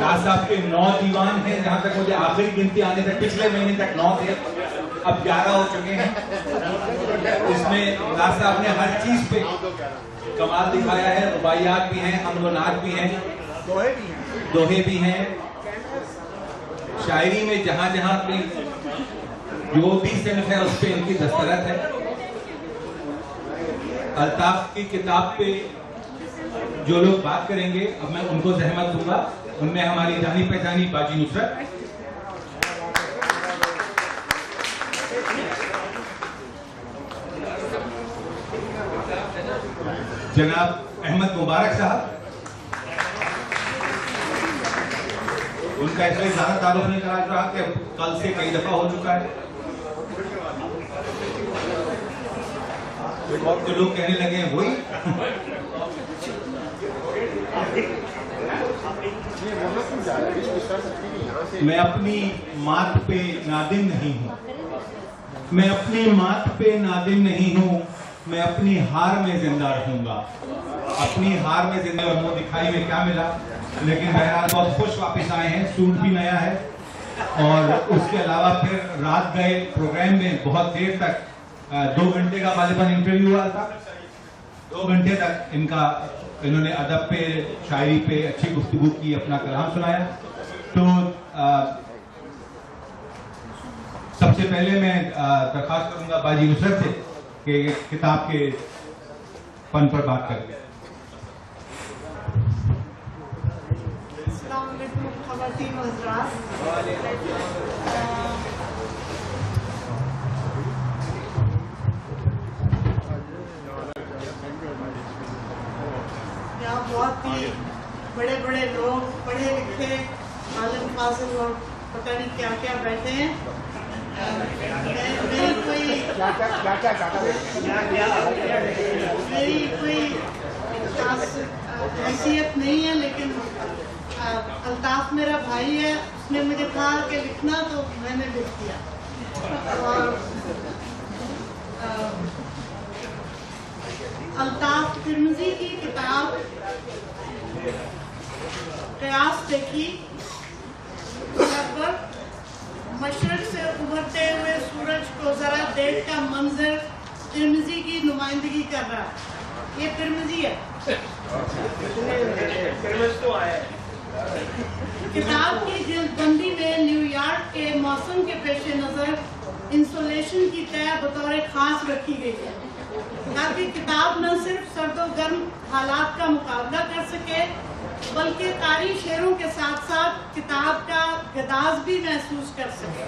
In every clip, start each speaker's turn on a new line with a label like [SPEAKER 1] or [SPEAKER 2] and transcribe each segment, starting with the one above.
[SPEAKER 1] راز صاحب کے 9 دیوان ہیں، جہاں تک مجھے آخری گنتی آنے تک پچھلے مہینے تک 9 تھے، اب 11 ہو چکے ہیں۔ اس میں راز صاحب نے ہر چیز پہ کمال دکھایا ہے، رباعیات بھی ہیں، حمد و نعت بھی ہیں، دوہے بھی ہیں، شاعری میں جہاں جہاں پہ جو بھی صنف ہے اس پہ ان کی دستخط ہے۔ الطاف کی کتاب پہ جو لوگ بات کریں گے اب میں ان کو زحمت دوں گا، ان میں ہماری جانی پہچانی باجی نصرت، جناب احمد مبارک صاحب، ان کا اس لیے زیادہ تعارف نہیں کرا رہا کہ کل سے کئی دفعہ ہو چکا ہے۔ جو لوگ کہنے لگے ہیں وہی میں اپنی مات پہ نادم نہیں ہوں، میں اپنی مات پہ نادم نہیں ہوں، میں اپنی ہار میں زندہ رہوں گا۔ اپنی ہار میں زندہ اور منہ دکھائی میں کیا ملا، لیکن بہرحال بہت خوش واپس آئے ہیں، سوٹ بھی نیا ہے، اور اس کے علاوہ پھر رات گئے پروگرام میں بہت دیر تک 2 گھنٹے کا غالباً انٹرویو ہوا تھا، 2 گھنٹے تک انہوں نے ادب پہ، شاعری پہ اچھی گفتگو کی، اپنا کلام سنایا۔ تو سب سے پہلے میں درخواست کروں گا باجی نصرت سے کہ کتاب کے فن پر بات کریں۔
[SPEAKER 2] السلام علیکم خواتین و حضرات، یہاں بہت ہی بڑے بڑے لوگ، پڑھے لکھے، عالم فاضل اور پتہ نہیں کیا کیا بیٹھے ہیں۔ میری کوئی خاص حیثیت نہیں ہے، لیکن الطاف میرا بھائی ہے، اس نے مجھے کہا کہ لکھنا تو میں نے لکھ دیا۔ اور الطاف ترمذی کی کتاب قیاس دیکھی، مشرق سے ابھرتے ہوئے سورج کو ذرا دیکھ کا منظر ترمذی کی نمائندگی کر رہا ہے۔ یہ ترمذی ہے۔ کتاب کی جلد بندی میں نیو یارک کے موسم کے پیش نظر انسولیشن کی طے بطور خاص رکھی گئی ہے، تاکہ کتاب نہ صرف سرد و گرم حالات کا مقابلہ کر سکے بلکہ قاری شعروں کے ساتھ ساتھ کتاب کا گداز بھی محسوس کر سکے۔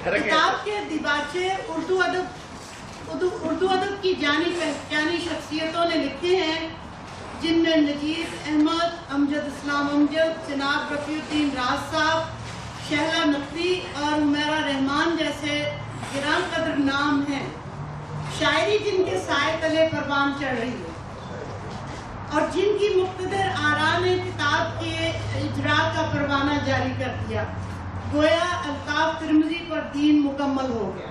[SPEAKER 2] کتاب کے دیباچے اردو ادب کی جانی پہچانی شخصیتوں نے لکھے ہیں، جن میں نجیب احمد، امجد اسلام امجد، جناب رفیع الدین راز صاحب، شہلا نقوی اور حمیرہ رحمان جیسے گراں قدر نام ہیں۔ شاعری جن کے سائے تلے پروان چڑھ رہی ہے اور جن کی مقتدر آراء نے کتاب کے اجرا کا پروانہ جاری کر دیا، گویا الطاف ترمذی پر دین مکمل ہو گیا۔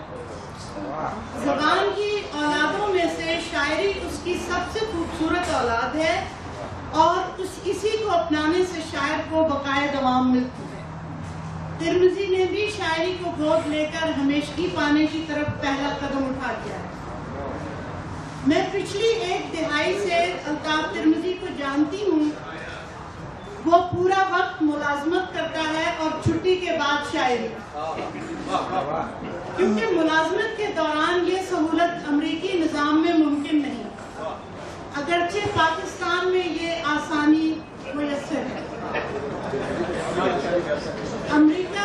[SPEAKER 2] زبان کی اولادوں میں سے شاعری اس کی سب سے خوبصورت اولاد ہے، اور اسی کو اپنانے سے شاعر کو بقائے دوام ملتی ہے۔ ترمذی نے بھی شاعری کو گود لے کر ہمیشگی پانے کی طرف پہلا قدم اٹھا دیا ہے۔ میں پچھلی 1 دہائی سے الطاف ترمذی کو جانتی ہوں۔ وہ پورا وقت ملازمت کرتا ہے اور چھٹی کے بعد شاعری، کیونکہ ملازمت کے دوران یہ سہولت امریکی نظام میں ممکن نہیں، اگرچہ پاکستان میں یہ آسانی میسر ہے۔ امریکہ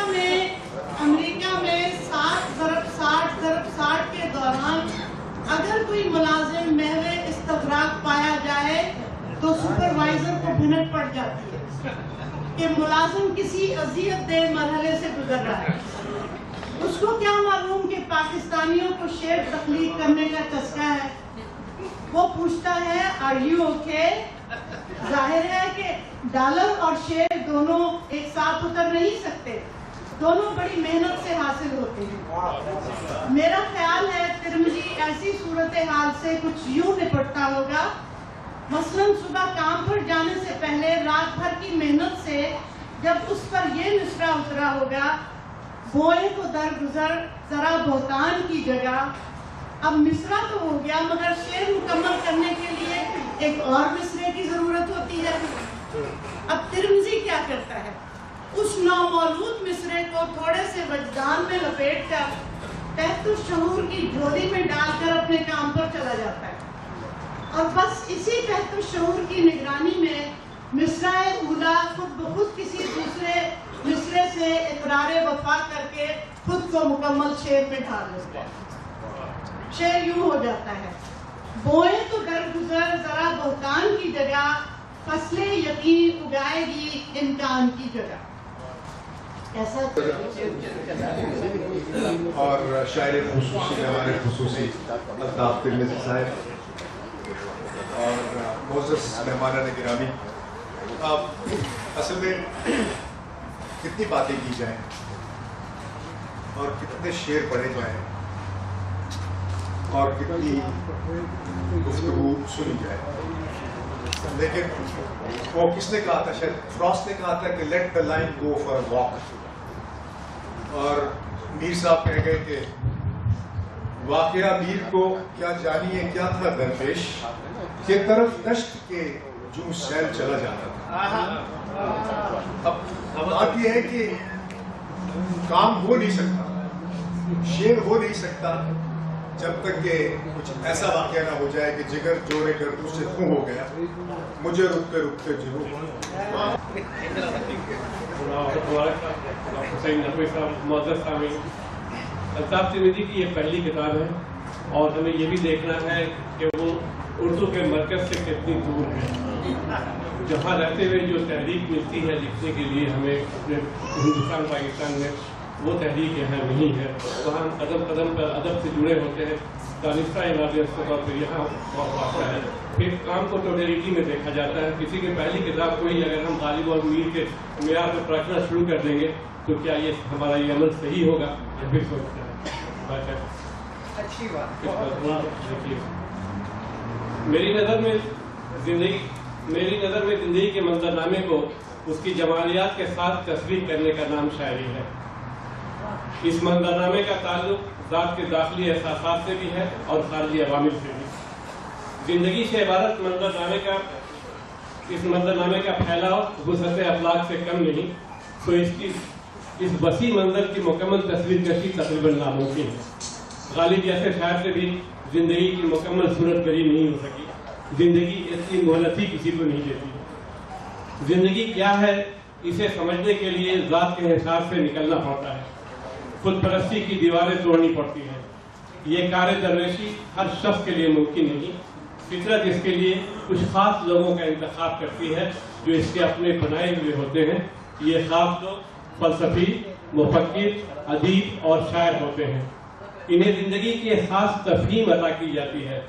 [SPEAKER 2] میں 60/60 کے دوران اگر کوئی ملازم محو استغراق پایا جائے تو سپروائزر کو بھنک پڑ جاتی ہے کہ ملازم کسی اذیت دہ مرحلے سے گزر رہا ہے۔ اس کو کیا معلوم کہ پاکستانیوں کو شعر تخلیق کرنے کا چسکا ہے۔ وہ پوچھتا ہے آر یو اوکے؟ ظاہر ہے کہ ڈالر اور شعر دونوں ایک ساتھ اتر نہیں سکتے، دونوں بڑی محنت سے حاصل ہوتے ہیں۔ میرا خیال ہے ترمذی ایسی صورتحال سے کچھ یوں نپٹتا ہوگا मसलन सुबह काम पर जाने से पहले रात भर की मेहनत से जब उस पर ये मिसरा उतरा होगा, बोए तो दरगुजर जरा बहुतान की जगह। अब मिसरा तो हो गया, मगर शेर मुकम्मल करने के लिए एक और मिसरे की जरूरत होती है। अब तिरमिज़ी क्या करता है, उस नौमौलूद मिसरे को थोड़े से वजदान में लपेट कर तहत शऊर की झोली में डालकर अपने काम पर चला जाता है, और बस इसी तहत शऊर की निगरानी में मिसराए उला खुद ब खुद किसी दूसरे मिसरे से इकरारे वफा करके खुद को मुकम्मल शेर में ढाल लेता है। शेर यूं हो जाता है, बोए तो दरगुजर जरा बहुतान की जगह, फसलें यकीन उगाएगी इम्कान की जगह। कैसा
[SPEAKER 3] और शायर खुसूसी हमारे खुसूसी अल्ताफ तिरमिज़ी साहब और मोअज़्ज़ज़ मेहमानान गिरामी, अब असल में कितनी बातें की जाएं और कितने शेर पढ़े जाएं और कितनी गुफ्तगू सुनी जाए, लेकिन वो किसने कहा था, शायद फ्रॉस्ट ने कहा था कि let the line go for a walk, और मीर साहब कह गए कि वाक़या मीर को क्या जानिए क्या था दरपेश, के तरफ दश्त के जूं सैल चला जाता था। अब बात यह है कि काम हो नहीं सकता, शेर हो नहीं सकता जब तक कि कुछ ऐसा वाक़या ना हो जाए कि जिगर जोड़े कर उससे खूं हो गया, मुझे रुकते रुकते
[SPEAKER 4] अल्ताफ तिरमिज़ी की ये पहली किताब है, और हमें ये भी देखना है कि वो उर्दू के मरकज़ से कितनी दूर है। जहाँ रहते हुए जो तहरीक मिलती है लिखने के लिए हमें अपने हिंदुस्तान पाकिस्तान में, वो तहरीक यहाँ नहीं है। तो हम कदम कदम पर अदब से जुड़े होते हैं, दानिस्ता इबादत के तौर पर यहाँ वाक़ा है। फिर काम को टोटलिटी में देखा जाता है। किसी की पहली किताब को ही अगर हम गालिब और मीर के मेयार पर परखना शुरू कर देंगे तो क्या ये हमारा ये अमल सही होगा, या फिर सोचते हैं
[SPEAKER 5] अच्छी बात।
[SPEAKER 4] मेरी नज़र में ज़िंदगी के मंजरनामे को उसकी जमालियात के साथ तस्वीर करने का नाम शायरी है। इस मंजरनामे का ताल्लुक ज़ात के दाखिली एहसासात से भी है और खारजी अवामिल से भी। ज़िंदगी से इबारत इस मंजरनामे का फैलाव वुसअत अखलाक से कम नहीं, तो इस वसी मंजर की मुकम्मल तस्वीर कशी तकरीबन नामुमकिन है। गालिब जैसे शायर से भी जिंदगी की मुकम्मल सूरत गरी नहीं हो सकी। जिंदगी इतनी मोहलत ही किसी को नहीं देती। जिंदगी क्या है इसे समझने के लिए ज़ात के हिसाब से निकलना पड़ता है, खुद परस्ती की दीवारें तोड़नी पड़ती हैं। ये कार्य दरवेशी हर शख्स के लिए मुमकिन नहीं। फितरत इसके लिए कुछ खास लोगों का इंतखाब करती है जो इसके अपने बनाए हुए होते हैं। ये खास लोग फलसफी, मुफक्किर, अदीब और शायर होते हैं। इन्हें जिंदगी की खास तफहीम अता की जाती है।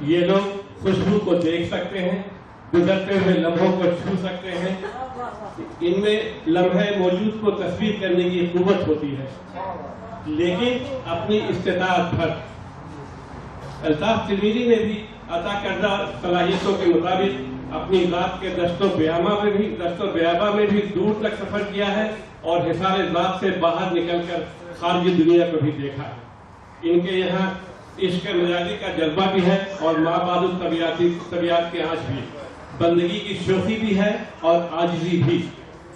[SPEAKER 4] ये लोग खुशबू को देख सकते हैं, गुजरते हुए लम्हों को छू सकते हैं। इनमें लम्हे मौजूद को तस्वीर करने की कुव्वत होती है, लेकिन अपनी इस्तिताअत भर। अल्ताफ तिरमिज़ी ने भी अता करदा सलाहियतों के मुताबिक अपनी ज़ात के दस्तो बेयाबा में भी दूर तक सफर किया है और हिसारे ज़ात से बाहर निकलकर खारजी दुनिया को भी देखा है। इनके यहाँ इश्क मजाजी का जज्बा भी है और माबादुल तबियात के आँच भी, बंदगी की शोखी भी है और आजिज़ी भी,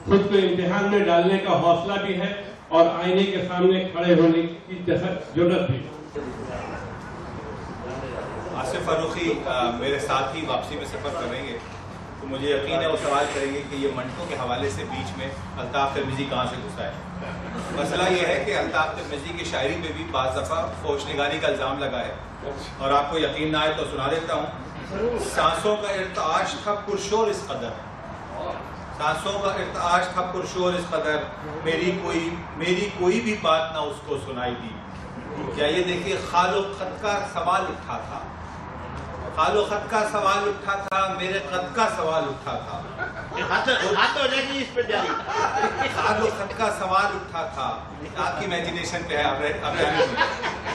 [SPEAKER 4] खुद को इम्तिहान में डालने का हौसला भी है और आईने के सामने खड़े होने की जरूरत भी।
[SPEAKER 6] आसिफ फारूकी मेरे साथ ही वापसी में सफ़र करेंगे तो मुझे यकीन है वो सवाल करेंगे कि ये मंटो के हवाले से बीच में अल्ताफ तिरमिज़ी कहाँ से घुसा है। मसला ये है कि अल्ताफ तिरमिज़ी की शायरी में भी बाज़ दफ़ा फोशनिगारी का इल्ज़ाम लगा है, और आपको यकीन ना आए तो सुना देता हूँ। सांसों का इर्ताश था पुरशोर इस कदर, सांसों का इर्ताश था पुरशोर इस कदर, मेरी कोई भी बात ना उसको सुनाई दी। क्या ये देखिए, खालो खत का सवाल उठा था, खालो खत का सवाल उठा था, मेरे कद का सवाल उठा था, खालो खत का सवाल उठा था, आपकी इमेजिनेशन पे है, अब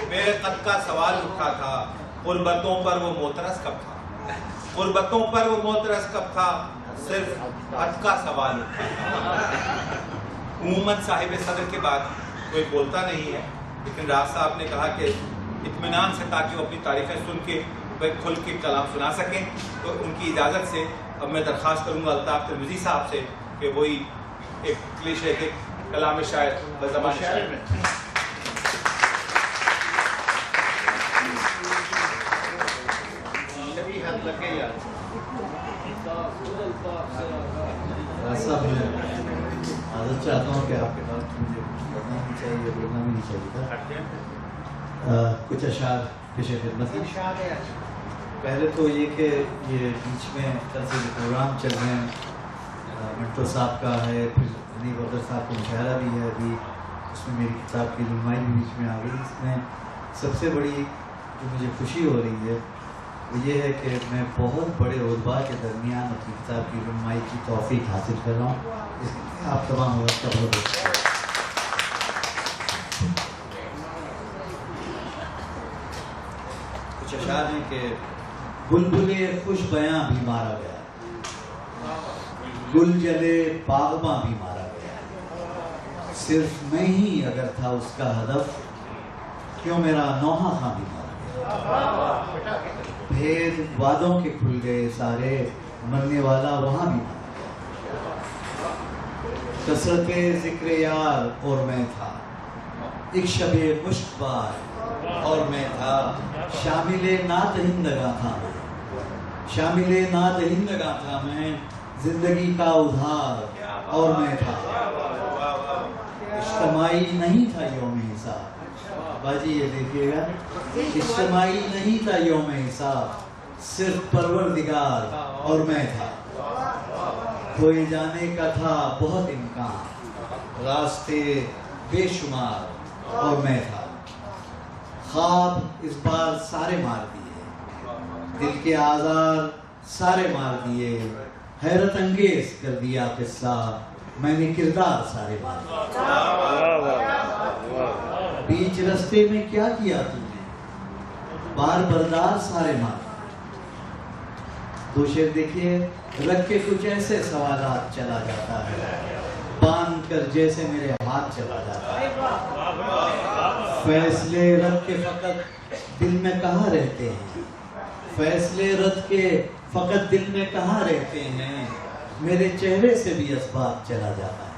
[SPEAKER 6] मेरे कद का सवाल उठा था, गुरबतों पर वो मोतरस कब था। गुर्बतों पर वो मोतरस कब था, सिर्फ हद का सवाल उठा। उम्मन साहिब सदर के बाद कोई बोलता नहीं है, लेकिन राज साहब ने कहा कि इत्मीनान से, ताकि वो अपनी तारीफें सुन के वह खुल के कलाम सुना सकें, तो उनकी इजाज़त से अब मैं दरख्वास्त करूँगा अल्ताफ़ तिरमिज़ी साहब से कि वही एक क्लिशे के कलाम शायर बज़बान शायर में
[SPEAKER 5] ऐसा मैं आदत चाहता हूँ कि आपके पास मुझे पढ़ना भी चाहिए, बोलना भी नहीं चाहिए था। कुछ अशार पेश खिदमत है। पहले तो ये कि ये बीच में तरह से प्रोग्राम चल रहे हैं, मंटो साहब का है, फिर हनीफ अफजल साहब का मुशायरा भी है, अभी उसमें मेरी किताब की नुमाई भी बीच में आ गई। इसमें सबसे बड़ी जो मुझे खुशी हो रही है वो ये है कि मैं बहुत बड़े उलमा के दरमियान अपनी किताब की नुमाई की तौफीक हासिल कर रहा हूँ। इसलिए आप तमाम वक्त का बहुत कुछ अशार हैं कि बुलबुले खुश बयां भी मारा गया, गुल जले बागबां भी मारा गया, सिर्फ मैं ही अगर था उसका हदफ, क्यों मेरा नौहा खां भी मारा गया। भेद वादों के खुल गए सारे, मरने वाला वहां भी मारा गया। कसरते जिक्र यार और मैं था, एक शबे मुश्कबार और मैं था, शामिले नात हिंदगा था मैं, शामिले नात हिंदगा था मैं, जिंदगी का उधार और मैं था। इज्तिमाई नहीं था यौम हिसाब, बाजी ये देखिएगा, इज्तिमाई नहीं था यौम हिसाब, सिर्फ परवरदिगार और मैं था। कोई जाने का था बहुत इम्कान, रास्ते बेशुमार और मैं था। ख्वाब इस बार सारे मार दिए, दिल के आज़ार सारे मार दिए, हैरत अंगेज कर दिया किस्सा, मैंने किरदार सारे मार दिए। बीच रास्ते में क्या किया तुमने, बार बरदार सारे मार। दो शेर देखिए, रख के कुछ ऐसे सवालात चला जाता है, बांध कर जैसे मेरे हाथ चला जाता है। फैसले रख के फकत दिल में कहाँ रहते हैं, फैसले रख के फकत दिल में कहाँ रहते हैं, मेरे चेहरे से भी असबाब चला जाता है।